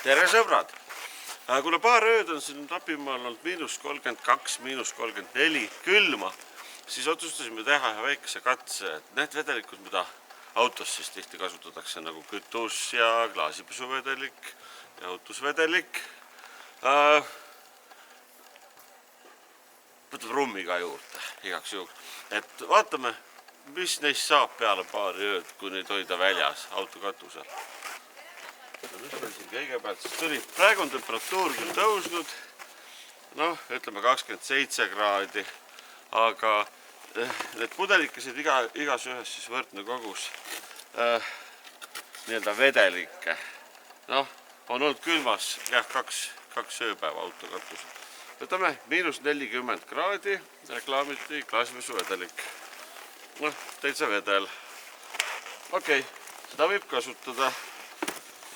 Tere sõbrad! Kuna paar ööd on siin Rapimaal olnud -32, -34 külma, siis otsustasime teha ühe väikese katse, et need vedelikud, mida autos siis tihti kasutatakse nagu kütus ja klaasipesuvedelik, jahutusvedelik, võtab rummi ka juurde igaks juhuks. Et vaatame, mis neist saab peale paari ööd, kui neid hoida väljas autokatusel. Nüüd on siin kõigepealt siis tuli, praegu on temperatuur küll tõusnud, noh, ütleme 27 kraadi, aga need pudelikesid igas ühes siis võrdne kogus nii-öelda vedelikke. Noh, on olnud külmas jah, kaks ööpäeva autokatusel. Võtame -40 kraadi, reklaamiti klaasipesuvedelik. Noh, täitsa vedel. Okei, seda võib kasutada.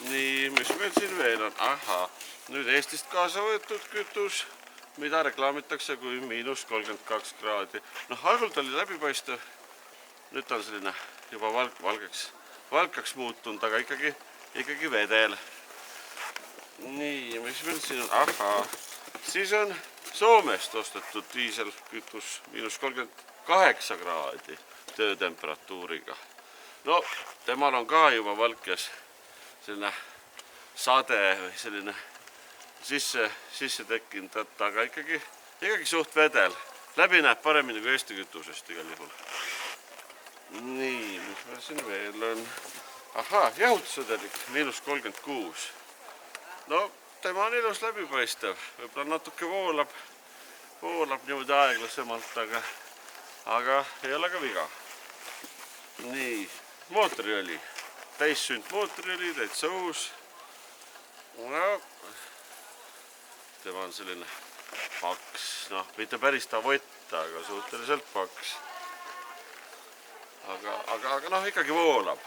Nii, mis meil siin veel on? Aha, nüüd Eestist kaasa võetud kütus, mida reklaamitakse kui -32 kraadi. Noh, algul oli läbipaistev, nüüd on selline juba valkaks muutunud, aga ikkagi vedel. Nii, mis meil siin on? Aha, siis on Soomest ostetud diiselkütus -38 kraadi töötemperatuuriga. No, temal on ka juba valkes selline sade või selline sisse tekkinud, aga ikkagi suht vedel. Läbi näeb paremini kui Eesti kütusest igal juhul. Nii, mis meil siin veel on? Ahaa, jahutusvedelik, -36. No, tema on ilus läbipaistev. Võib-olla natuke voolab niimoodi aeglasemalt, aga ei ole ka viga. Nii, mootoriõli. Täissünd mootoriõli, täitsa uus. No, tema on selline paks, noh, mitte päris tavott, aga suhteliselt paks. Aga noh, ikkagi voolab.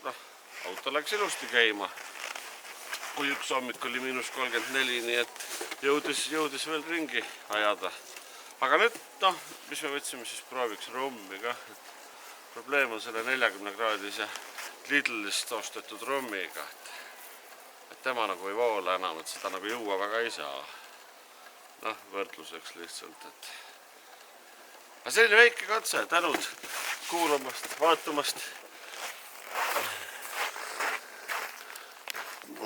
Noh, auto läks ilusti käima. Kui üks hommik oli -34, nii et jõudis veel ringi ajada. Aga nüüd, noh, mis me võtsime siis prooviks rommi ka. Probleem on selle 40-kraadise Lidlist ostetud rommiga, et tema nagu ei voola enam, et seda nagu juua väga ei saa. Noh, võrdluseks lihtsalt, et... Aga selline väike katse, tänud kuulamast, vaatamast.